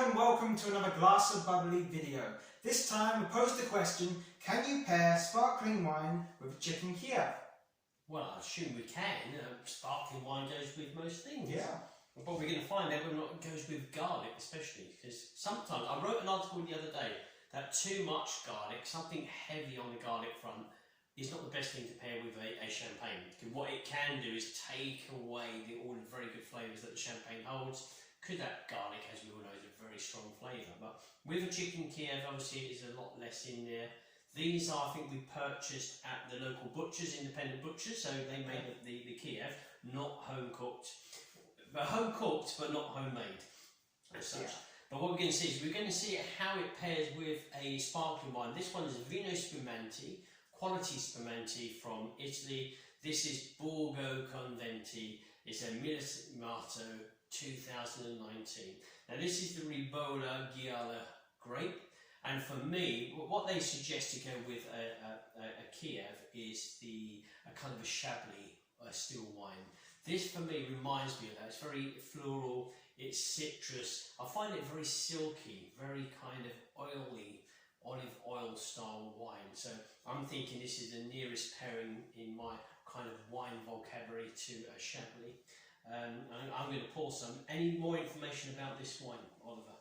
and welcome to another Glass of Bubbly video. This time we posed the question, can you pair sparkling wine with Chicken Kiev? Well, I assume we can. Sparkling wine goes with most things. Yeah. But we're going to find out whether or not it goes with garlic, especially, because sometimes, I wrote an article the other day that too much garlic, something heavy on the garlic front, is not the best thing to pair with a champagne. Because what it can do is take away all the very good flavours that the champagne holds. Because that garlic, as we all know, is a very strong flavour. But with a Chicken Kiev, obviously, it is a lot less in there. These are, I think, we purchased at the local butchers, independent butchers, so they made the Kiev, not home cooked. But home cooked, but not homemade as such. Yeah. But what we're going to see is we're going to see how it pairs with a sparkling wine. This one is Vino Spumante, quality Spumante from Italy. This is Borgo Conventi. It's a Millesimato 2019. Now this is the Ribolla Gialla grape, and for me, what they suggest to go with a Kiev is a kind of a Chablis still wine. This for me reminds me of that. It's very floral, it's citrus. I find it very silky, very kind of oily, olive oil style wine. So I'm thinking this is the nearest pairing in my kind of wine vocabulary to a Chablis. I'm going to pour some. Any more information about this wine, Oliver?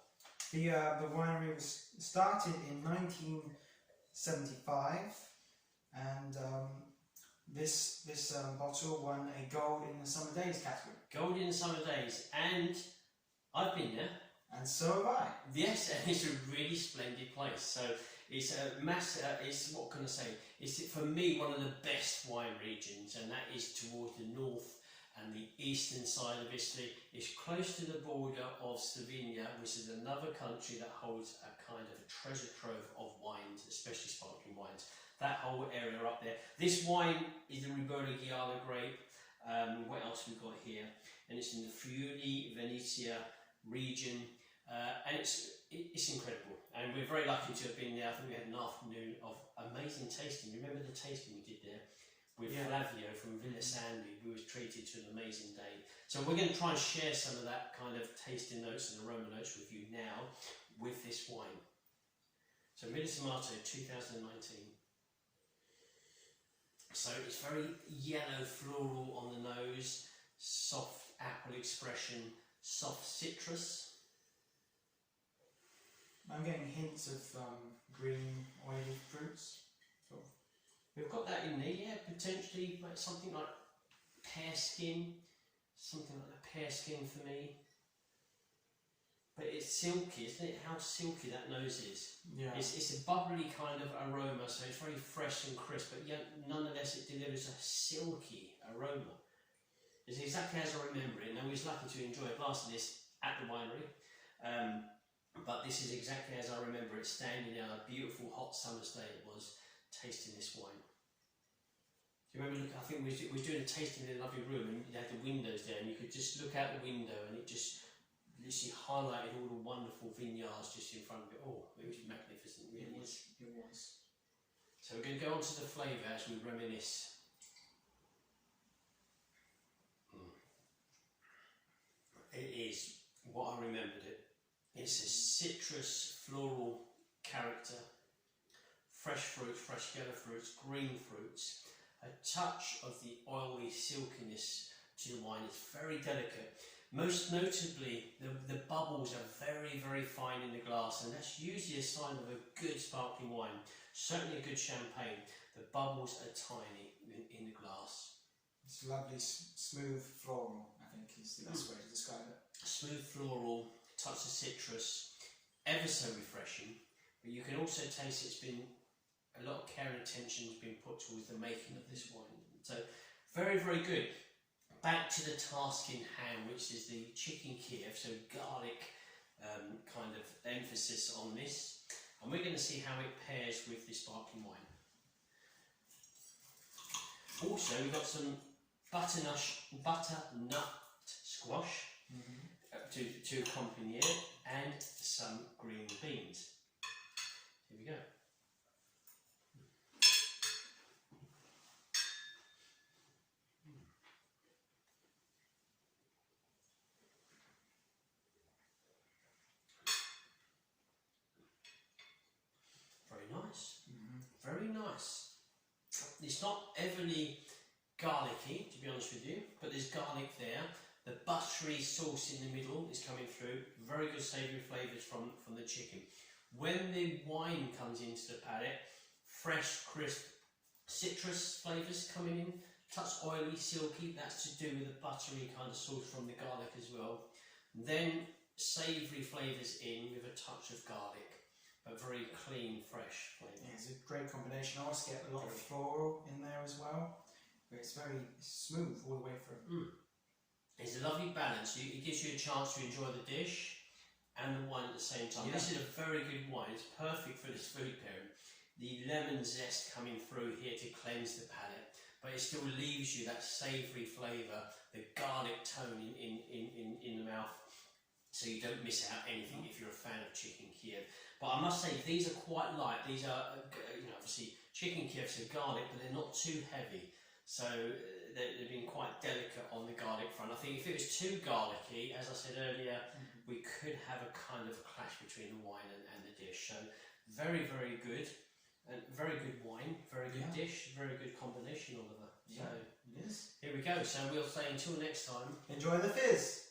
The winery was started in 1975, and this bottle won a Gold in the Summer Days category. Gold in the Summer Days, and I've been there. And so have I. Yes, and it's a really splendid place. So it's a it's, what can I say? It's for me one of the best wine regions, and that is towards the north and the eastern side of Italy. It's close to the border of Slovenia, which is another country that holds a kind of a treasure trove of wines, especially sparkling wines. That whole area up there. This wine is the Ribolla Gialla grape. What else we got here? And it's in the Friuli Venezia region, and it's incredible. And we're very lucky to have been there. I think we had an afternoon of amazing tasting. Remember the tasting we did there? With Flavio from Villa Sandy, we was treated to an amazing day. So we're going to try and share some of that kind of tasting notes and aroma notes with you now with this wine. So Millesimato 2019. So it's very yellow floral on the nose, soft apple expression, soft citrus. I'm getting hints of green oily fruits. We've got that in there, yeah, potentially something like pear skin, something like a pear skin for me. But it's silky, isn't it? How silky that nose is. Yeah. It's a bubbly kind of aroma, so it's very fresh and crisp, but yet nonetheless it delivers a silky aroma. It's exactly as I remember it, and I was lucky to enjoy a glass of this at the winery. But this is exactly as I remember it, standing on a beautiful hot summer's day it was, tasting this wine. Do you remember, I think we was doing a tasting in a lovely room, and you had the windows there, and you could just look out the window and it just literally highlighted all the wonderful vineyards just in front of it. Oh, it was magnificent, really. It was. So we're going to go on to the flavour as we reminisce. It is what I remembered it. It's a citrus, floral character, fresh fruits, fresh yellow fruits, green fruits, a touch of the oily silkiness to the wine. It's very delicate. Most notably, the bubbles are very, very fine in the glass, and that's usually a sign of a good sparkling wine, certainly a good champagne. The bubbles are tiny in the glass. It's lovely, smooth floral, I think is the best way to describe it. Smooth floral, touch of citrus, ever so refreshing, but you can also taste it's been a lot of care and attention has been put towards the making of this wine. So very, very good. Back to the task in hand, which is the Chicken Kiev, so garlic kind of emphasis on this. And we're going to see how it pairs with the sparkling wine. Also, we've got some butternut squash to accompany it, and some green beans. Here we go. It's not heavily garlicky, to be honest with you, but there's garlic there. The buttery sauce in the middle is coming through. Very good savoury flavours from the chicken. When the wine comes into the palate, fresh, crisp citrus flavours coming in, touch oily, silky, that's to do with the buttery kind of sauce from the garlic as well. Then savoury flavours in with a touch of garlic, but very clean, fresh flavour. Yeah, it's a great combination. I also get a lot of floral in there as well, but it's very smooth all the way through. It's a lovely balance. It gives you a chance to enjoy the dish and the wine at the same time. Yeah. This is a very good wine. It's perfect for this food pairing. The lemon zest coming through here to cleanse the palate, but it still leaves you that savoury flavour, the garlic tone in the mouth, so you don't miss out anything if you're a fan of Chicken Kiev. But I must say, these are quite light. These are, obviously Chicken Kievs are garlic, but they're not too heavy. So they've been quite delicate on the garlic front. I think if it was too garlicky, as I said earlier, we could have a kind of a clash between the wine and the dish. So very, very good. And very good wine, very good dish, very good combination, Oliver. So it is. here we go. So we'll say until next time. Enjoy the fizz.